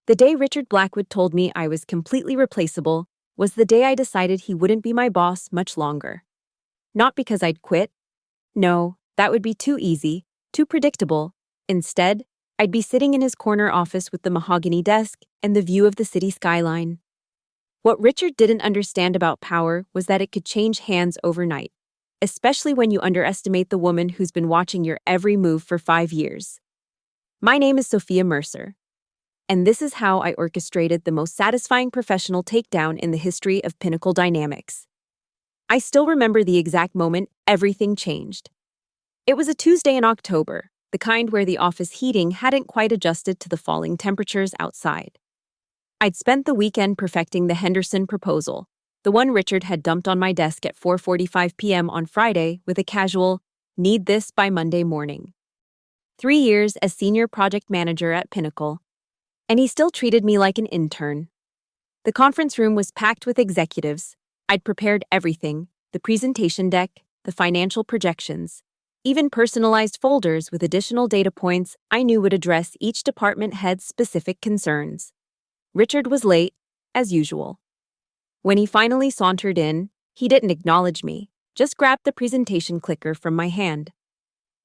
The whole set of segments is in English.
The day Richard Blackwood told me I was completely replaceable was the day I decided he wouldn't be my boss much longer. Not because I'd quit. No, that would be too easy, too predictable. Instead, I'd be sitting in his corner office with the mahogany desk and the view of the city skyline. What Richard didn't understand about power was that it could change hands overnight, especially when you underestimate the woman who's been watching your every move for 5 years. My name is Sophia Mercer, and this is how I orchestrated the most satisfying professional takedown in the history of Pinnacle Dynamics. I still remember the exact moment everything changed. It was a Tuesday in October, the kind where the office heating hadn't quite adjusted to the falling temperatures outside. I'd spent the weekend perfecting the Henderson proposal, the one Richard had dumped on my desk at 4:45 p.m. on Friday with a casual, "Need this by Monday morning." 3 years as senior project manager at Pinnacle, and he still treated me like an intern. The conference room was packed with executives. I'd prepared everything, the presentation deck, the financial projections, even personalized folders with additional data points I knew would address each department head's specific concerns. Richard was late, as usual. When he finally sauntered in, he didn't acknowledge me, just grabbed the presentation clicker from my hand.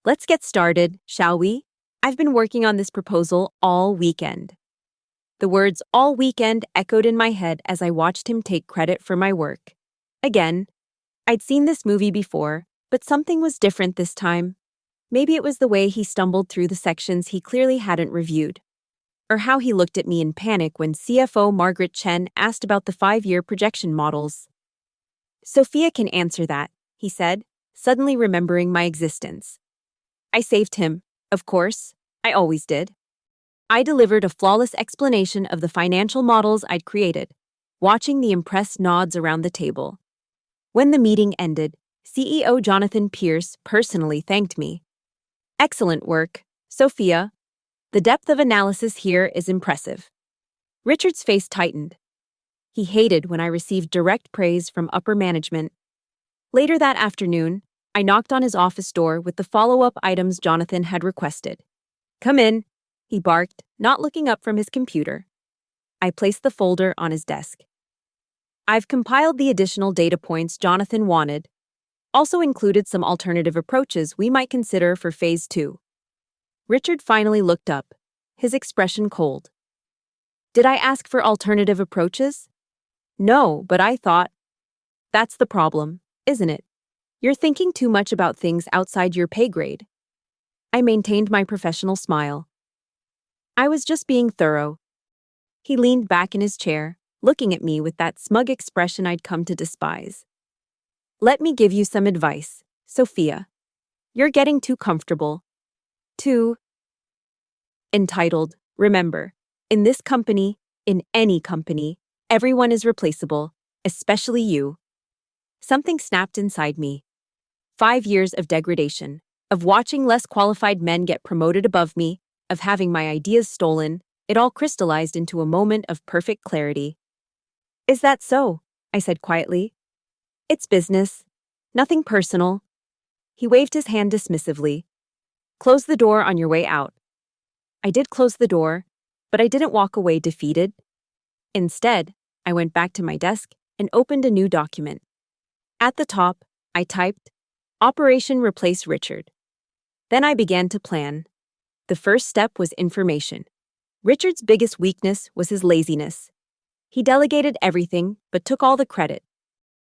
"Let's get started, shall we? I've been working on this proposal all weekend." The words "all weekend" echoed in my head as I watched him take credit for my work. Again, I'd seen this movie before, but something was different this time. Maybe it was the way he stumbled through the sections he clearly hadn't reviewed, or how he looked at me in panic when CFO Margaret Chen asked about the 5-year projection models. "Sophia can answer that," he said, suddenly remembering my existence. I saved him, of course. I always did. I delivered a flawless explanation of the financial models I'd created, watching the impressed nods around the table. When the meeting ended, CEO Jonathan Pierce personally thanked me. "Excellent work, Sophia. The depth of analysis here is impressive." Richard's face tightened. He hated when I received direct praise from upper management. Later that afternoon, I knocked on his office door with the follow-up items Jonathan had requested. "Come in," he barked, not looking up from his computer. I placed the folder on his desk. "I've compiled the additional data points Jonathan wanted, also included some alternative approaches we might consider for Phase 2. Richard finally looked up, his expression cold. "Did I ask for alternative approaches?" "No, but I thought." "That's the problem, isn't it? You're thinking too much about things outside your pay grade." I maintained my professional smile. "I was just being thorough." He leaned back in his chair, looking at me with that smug expression I'd come to despise. "Let me give you some advice, Sophia. You're getting too comfortable. Too entitled. Remember, in this company, in any company, everyone is replaceable, especially you." Something snapped inside me. 5 years of degradation, of watching less qualified men get promoted above me, of having my ideas stolen, it all crystallized into a moment of perfect clarity. "Is that so?" I said quietly. "It's business. Nothing personal." He waved his hand dismissively. "Close the door on your way out." I did close the door, but I didn't walk away defeated. Instead, I went back to my desk and opened a new document. At the top, I typed, "Operation Replace Richard." Then I began to plan. The first step was information. Richard's biggest weakness was his laziness. He delegated everything but took all the credit.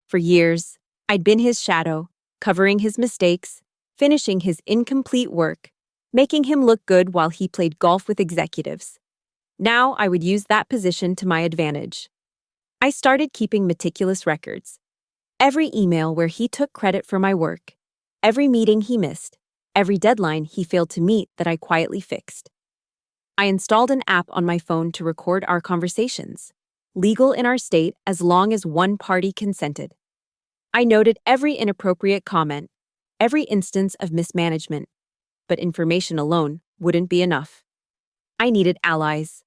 For years, I'd been his shadow, covering his mistakes, finishing his incomplete work, making him look good while he played golf with executives. Now I would use that position to my advantage. I started keeping meticulous records. Every email where he took credit for my work, every meeting he missed, every deadline he failed to meet that I quietly fixed. I installed an app on my phone to record our conversations, legal in our state as long as one party consented. I noted every inappropriate comment, every instance of mismanagement, but information alone wouldn't be enough. I needed allies.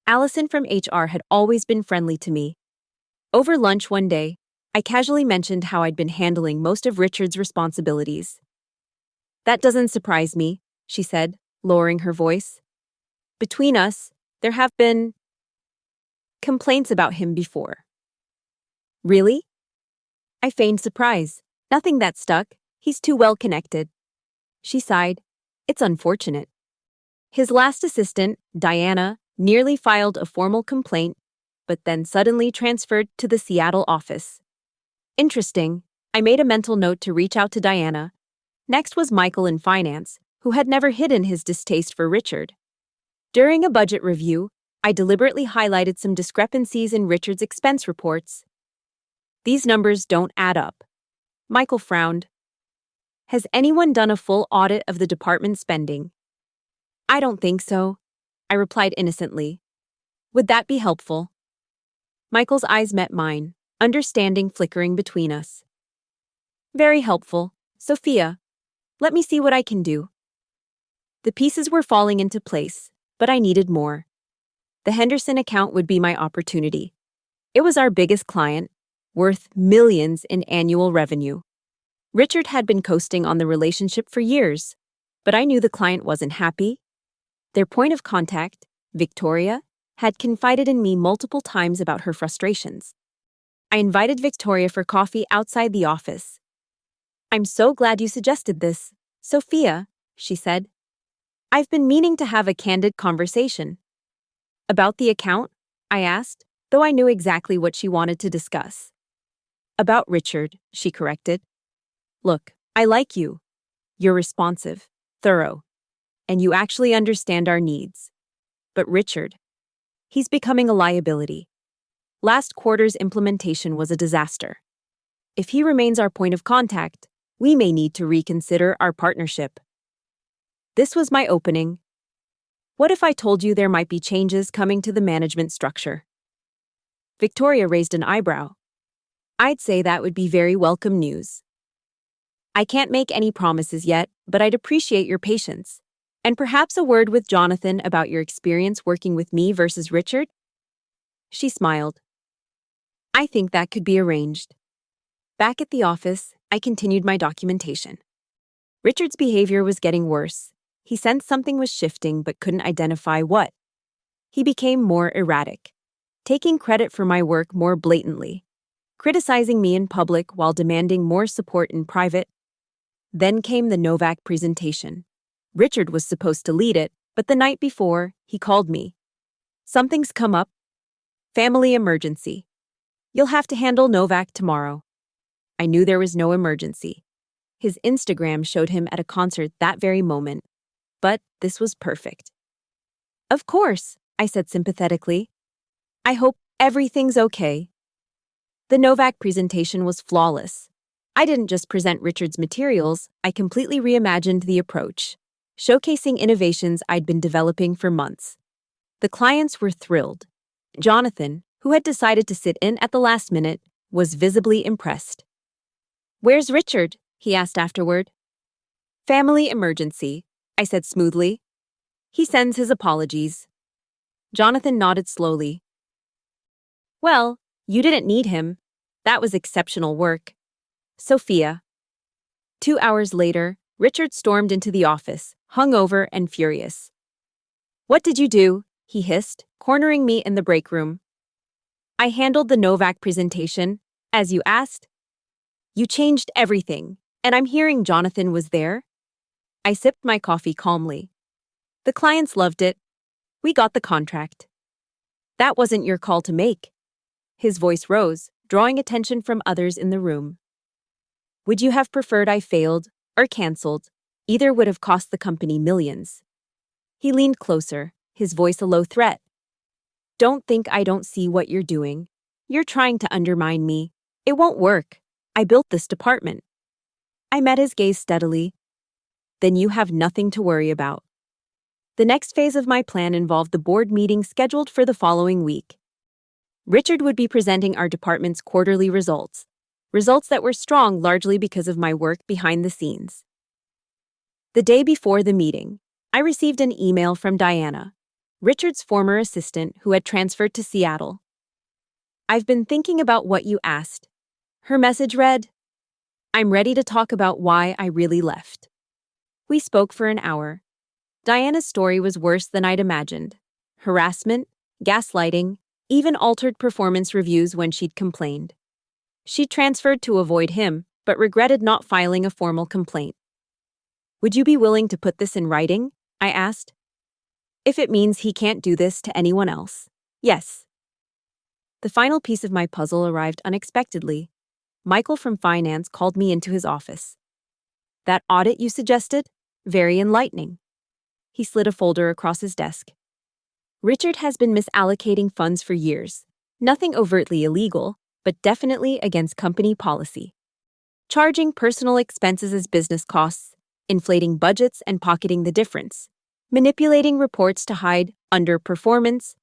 Allison from HR had always been friendly to me. Over lunch one day, I casually mentioned how I'd been handling most of Richard's responsibilities. "That doesn't surprise me," she said, lowering her voice. "Between us, there have been complaints about him before. Really? I feigned surprise. Nothing that stuck. He's too well connected. She sighed. It's unfortunate. His last assistant, Diana, nearly filed a formal complaint, but then suddenly transferred to the Seattle office. Interesting. I made a mental note to reach out to Diana. Next was Michael in finance, who had never hidden his distaste for Richard. During a budget review, I deliberately highlighted some discrepancies in Richard's expense reports. These numbers don't add up. Michael frowned. Has anyone done a full audit of the department's spending? I don't think so, I replied innocently. Would that be helpful? Michael's eyes met mine, understanding flickering between us. Very helpful. Sophia, let me see what I can do. The pieces were falling into place, but I needed more. The Henderson account would be my opportunity. It was our biggest client, worth millions in annual revenue. Richard had been coasting on the relationship for years, but I knew the client wasn't happy. Their point of contact, Victoria, had confided in me multiple times about her frustrations. I invited Victoria for coffee outside the office. I'm so glad you suggested this, Sophia, she said. I've been meaning to have a candid conversation. About the account? I asked, though I knew exactly what she wanted to discuss. About Richard, she corrected. Look, I like you. You're responsive, thorough, and you actually understand our needs. But Richard, he's becoming a liability. Last quarter's implementation was a disaster. If he remains our point of contact, we may need to reconsider our partnership. This was my opening. What if I told you there might be changes coming to the management structure? Victoria raised an eyebrow. I'd say that would be very welcome news. I can't make any promises yet, but I'd appreciate your patience. And perhaps a word with Jonathan about your experience working with me versus Richard? She smiled. I think that could be arranged. Back at the office, I continued my documentation. Richard's behavior was getting worse. He sensed something was shifting but couldn't identify what. He became more erratic, taking credit for my work more blatantly, criticizing me in public while demanding more support in private. Then came the Novak presentation. Richard was supposed to lead it, but the night before, he called me. Something's come up. Family emergency. You'll have to handle Novak tomorrow. I knew there was no emergency. His Instagram showed him at a concert that very moment. But this was perfect. Of course, I said sympathetically. I hope everything's okay. The Novak presentation was flawless. I didn't just present Richard's materials, I completely reimagined the approach, showcasing innovations I'd been developing for months. The clients were thrilled. Jonathan, who had decided to sit in at the last minute, was visibly impressed. Where's Richard? He asked afterward. Family emergency, I said smoothly. He sends his apologies. Jonathan nodded slowly. Well, you didn't need him. That was exceptional work. Sophia. 2 hours later, Richard stormed into the office, hungover and furious. What did you do? He hissed, cornering me in the break room. I handled the Novak presentation, as you asked. You changed everything, and I'm hearing Jonathan was there. I sipped my coffee calmly. The clients loved it. We got the contract. That wasn't your call to make. His voice rose, drawing attention from others in the room. Would you have preferred I failed or canceled? Either would have cost the company millions. He leaned closer, his voice a low threat. Don't think I don't see what you're doing. You're trying to undermine me. It won't work. I built this department. I met his gaze steadily. Then you have nothing to worry about. The next phase of my plan involved the board meeting scheduled for the following week. Richard would be presenting our department's quarterly results that were strong largely because of my work behind the scenes. The day before the meeting, I received an email from Diana, Richard's former assistant who had transferred to Seattle. I've been thinking about what you asked. Her message read, I'm ready to talk about why I really left. We spoke for an hour. Diana's story was worse than I'd imagined. Harassment, gaslighting, even altered performance reviews when she'd complained. She transferred to avoid him, but regretted not filing a formal complaint. "Would you be willing to put this in writing?" I asked. "If it means he can't do this to anyone else." "Yes." The final piece of my puzzle arrived unexpectedly. Michael from finance called me into his office. "That audit you suggested? Very enlightening." He slid a folder across his desk. "Richard has been misallocating funds for years. Nothing overtly illegal, but definitely against company policy. Charging personal expenses as business costs, inflating budgets and pocketing the difference, manipulating reports to hide underperformance."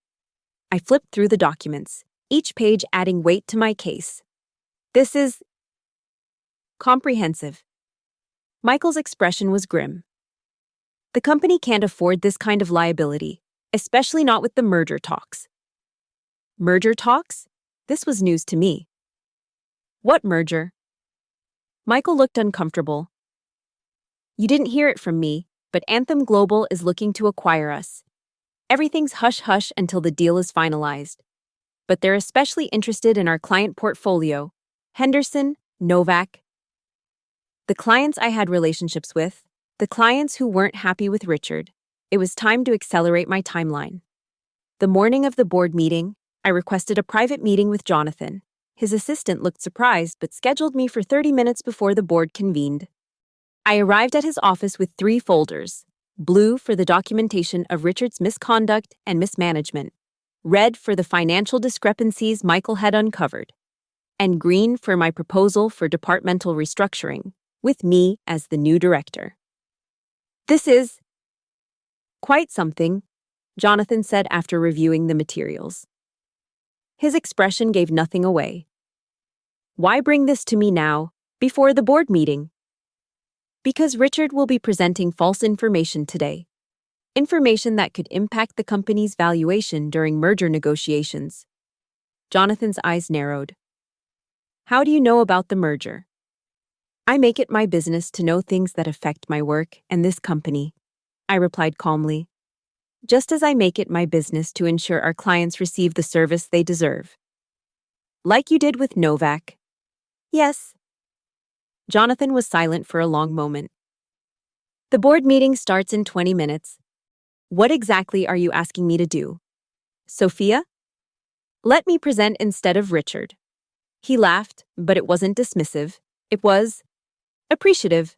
I flipped through the documents, each page adding weight to my case. "This is comprehensive." Michael's expression was grim. "The company can't afford this kind of liability, especially not with the merger talks." Merger talks? This was news to me. "What merger?" Michael looked uncomfortable. "You didn't hear it from me, but Anthem Global is looking to acquire us. Everything's hush-hush until the deal is finalized. But they're especially interested in our client portfolio: Henderson, Novak. The clients I had relationships with, the clients who weren't happy with Richard. It was time to accelerate my timeline. The morning of the board meeting, I requested a private meeting with Jonathan. His assistant looked surprised but scheduled me for 30 minutes before the board convened. I arrived at his office with 3 folders: blue for the documentation of Richard's misconduct and mismanagement, red for the financial discrepancies Michael had uncovered, and green for my proposal for departmental restructuring, with me as the new director. "This is quite something," Jonathan said after reviewing the materials. His expression gave nothing away. "Why bring this to me now, before the board meeting?" "Because Richard will be presenting false information today. Information that could impact the company's valuation during merger negotiations." Jonathan's eyes narrowed. "How do you know about the merger?" "I make it my business to know things that affect my work and this company," I replied calmly. "Just as I make it my business to ensure our clients receive the service they deserve." "Like you did with Novak." "Yes." Jonathan was silent for a long moment. "The board meeting starts in 20 minutes. What exactly are you asking me to do?" "Sophia? Let me present instead of Richard." He laughed, but it wasn't dismissive. It was appreciative.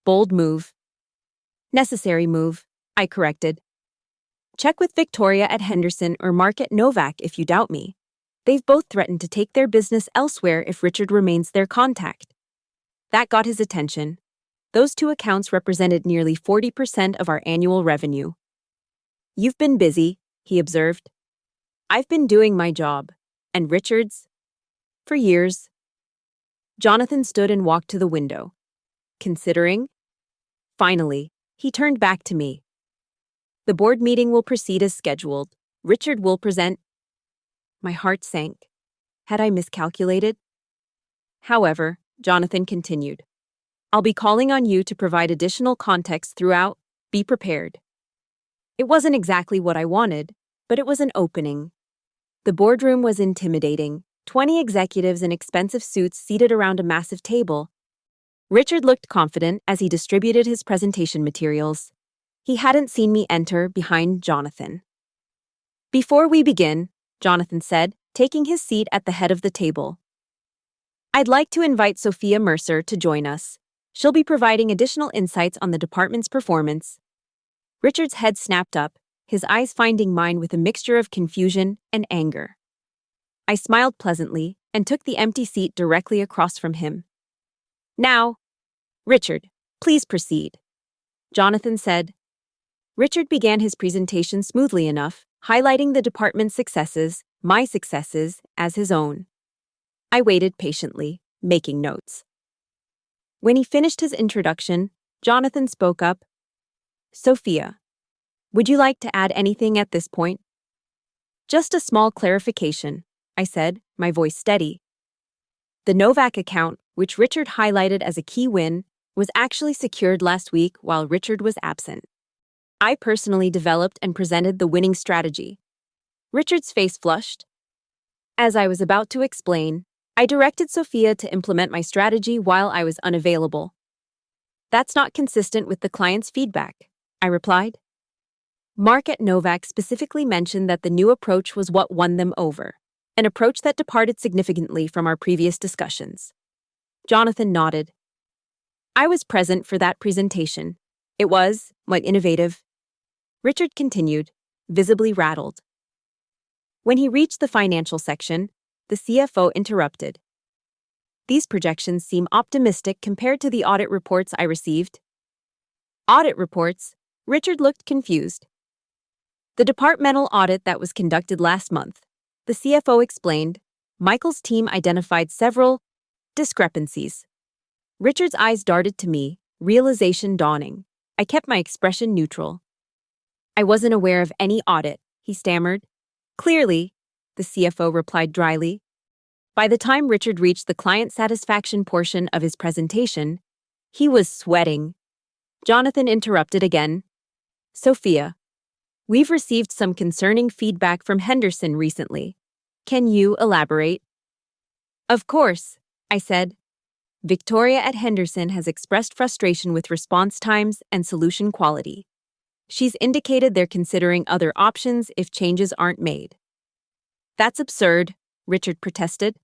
"Bold move." "Necessary move," I corrected. "Check with Victoria at Henderson or Mark at Novak if you doubt me. They've both threatened to take their business elsewhere if Richard remains their contact." That got his attention. Those 2 accounts represented nearly 40% of our annual revenue. "You've been busy," he observed. "I've been doing my job. And Richard's? For years." Jonathan stood and walked to the window. Considering? Finally, he turned back to me. "The board meeting will proceed as scheduled. Richard will present." My heart sank. Had I miscalculated? "However," Jonathan continued, "I'll be calling on you to provide additional context throughout. Be prepared." It wasn't exactly what I wanted, but it was an opening. The boardroom was intimidating. 20 executives in expensive suits seated around a massive table. Richard looked confident as he distributed his presentation materials. He hadn't seen me enter behind Jonathan. "Before we begin," Jonathan said, taking his seat at the head of the table, "I'd like to invite Sophia Mercer to join us. She'll be providing additional insights on the department's performance." Richard's head snapped up, his eyes finding mine with a mixture of confusion and anger. I smiled pleasantly and took the empty seat directly across from him. "Now, Richard, please proceed," Jonathan said. Richard began his presentation smoothly enough, highlighting the department's successes, my successes, as his own. I waited patiently, making notes. When he finished his introduction, Jonathan spoke up. "Sophia, would you like to add anything at this point?" "Just a small clarification," I said, my voice steady. "The Novak account, which Richard highlighted as a key win, was actually secured last week while Richard was absent. I personally developed and presented the winning strategy. Richard's face flushed. As I was about to explain, I directed Sophia to implement my strategy while I was unavailable. That's not consistent with the client's feedback, I replied. Mark at Novak specifically mentioned that the new approach was what won them over, an approach that departed significantly from our previous discussions. Jonathan nodded. I was present for that presentation. It was, innovative. Richard continued, visibly rattled. When he reached the financial section, the CFO interrupted. These projections seem optimistic compared to the audit reports I received. Audit reports? Richard looked confused. The departmental audit that was conducted last month, the CFO explained, Michael's team identified several discrepancies. Richard's eyes darted to me, realization dawning. I kept my expression neutral. I wasn't aware of any audit, he stammered. Clearly, the CFO replied dryly. By the time Richard reached the client satisfaction portion of his presentation, he was sweating. Jonathan interrupted again. Sophia, we've received some concerning feedback from Henderson recently. Can you elaborate? Of course, I said. Victoria at Henderson has expressed frustration with response times and solution quality. She's indicated they're considering other options if changes aren't made. That's absurd, Richard protested.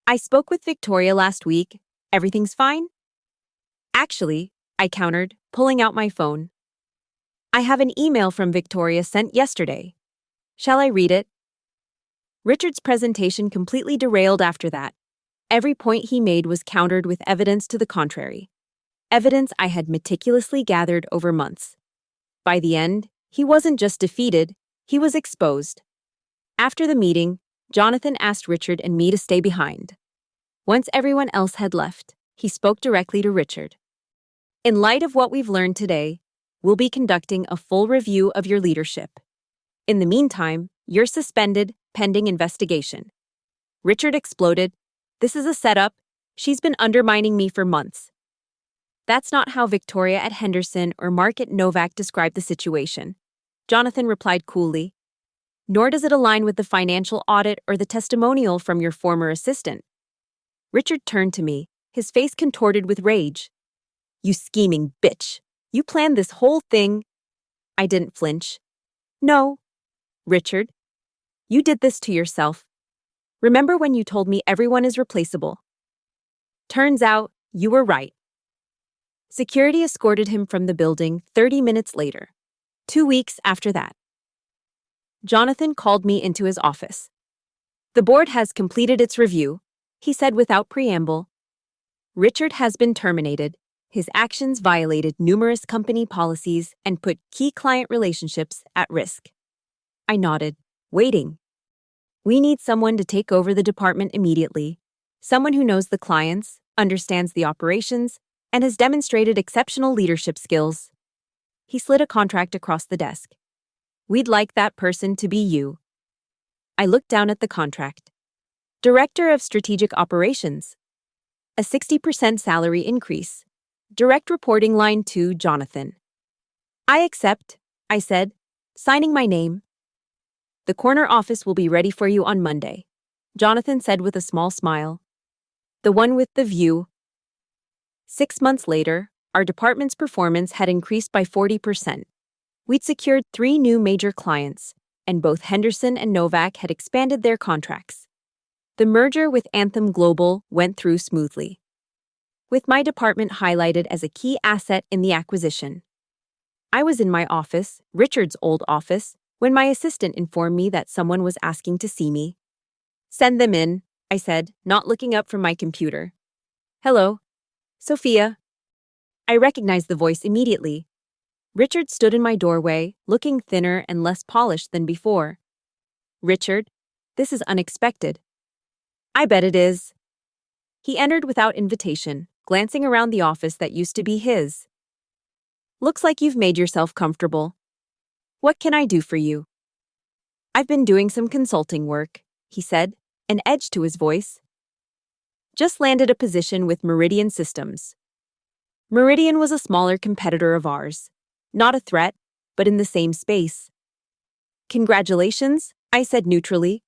I spoke with Victoria last week. Everything's fine? Actually, I countered, pulling out my phone. I have an email from Victoria sent yesterday. Shall I read it? Richard's presentation completely derailed after that. Every point he made was countered with evidence to the contrary. Evidence I had meticulously gathered over months. By the end, he wasn't just defeated, he was exposed. After the meeting, Jonathan asked Richard and me to stay behind. Once everyone else had left, he spoke directly to Richard. In light of what we've learned today, we'll be conducting a full review of your leadership. In the meantime, you're suspended pending investigation. Richard exploded. This is a setup. She's been undermining me for months. That's not how Victoria at Henderson or Mark at Novak described the situation. Jonathan replied coolly. Nor does it align with the financial audit or the testimonial from your former assistant. Richard turned to me, his face contorted with rage. You scheming bitch. You planned this whole thing. I didn't flinch. No. Richard, you did this to yourself. Remember when you told me everyone is replaceable? Turns out, you were right. Security escorted him from the building 30 minutes later. 2 weeks after that. Jonathan called me into his office. The board has completed its review, he said without preamble. Richard has been terminated. His actions violated numerous company policies and put key client relationships at risk. I nodded, waiting. We need someone to take over the department immediately. Someone who knows the clients, understands the operations, and has demonstrated exceptional leadership skills. He slid a contract across the desk. We'd like that person to be you. I looked down at the contract. Director of Strategic Operations. A 60% salary increase. Direct reporting line to Jonathan. I accept, I said, signing my name. The corner office will be ready for you on Monday, Jonathan said with a small smile. The one with the view. 6 months later, our department's performance had increased by 40%. We'd secured 3 new major clients, and both Henderson and Novak had expanded their contracts. The merger with Anthem Global went through smoothly, with my department highlighted as a key asset in the acquisition. I was in my office, Richard's old office, when my assistant informed me that someone was asking to see me. Send them in, I said, not looking up from my computer. Hello. Sophia. I recognized the voice immediately. Richard stood in my doorway, looking thinner and less polished than before. Richard, this is unexpected. I bet it is. He entered without invitation, glancing around the office that used to be his. Looks like you've made yourself comfortable. What can I do for you? I've been doing some consulting work, he said, an edge to his voice. Just landed a position with Meridian Systems. Meridian was a smaller competitor of ours. Not a threat, but in the same space. Congratulations, I said neutrally.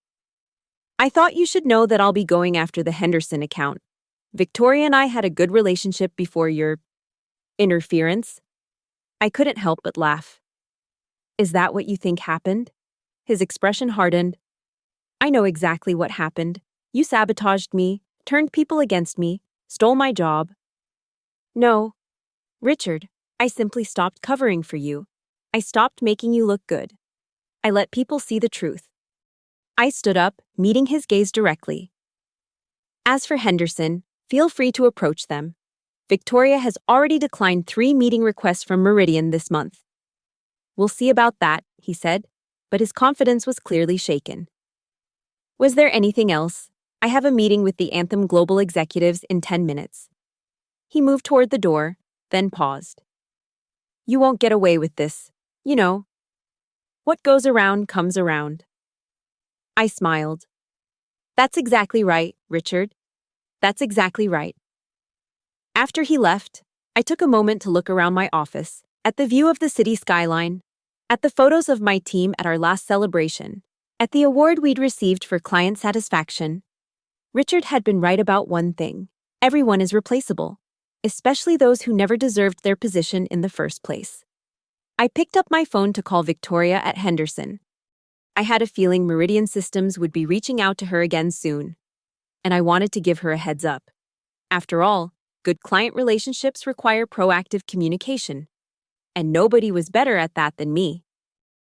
I thought you should know that I'll be going after the Henderson account. Victoria and I had a good relationship before your interference. I couldn't help but laugh. Is that what you think happened? His expression hardened. I know exactly what happened. You sabotaged me, turned people against me, stole my job. No, Richard, I simply stopped covering for you. I stopped making you look good. I let people see the truth. I stood up, meeting his gaze directly. As for Henderson, feel free to approach them. Victoria has already declined 3 meeting requests from Meridian this month. We'll see about that, he said, but his confidence was clearly shaken. Was there anything else? I have a meeting with the Anthem Global executives in 10 minutes. He moved toward the door, then paused. You won't get away with this. You know. What goes around comes around. I smiled. That's exactly right, Richard. That's exactly right. After he left, I took a moment to look around my office, at the view of the city skyline, at the photos of my team at our last celebration, at the award we'd received for client satisfaction. Richard had been right about one thing. Everyone is replaceable, especially those who never deserved their position in the first place. I picked up my phone to call Victoria at Henderson. I had a feeling Meridian Systems would be reaching out to her again soon, and I wanted to give her a heads up. After all, good client relationships require proactive communication, and nobody was better at that than me.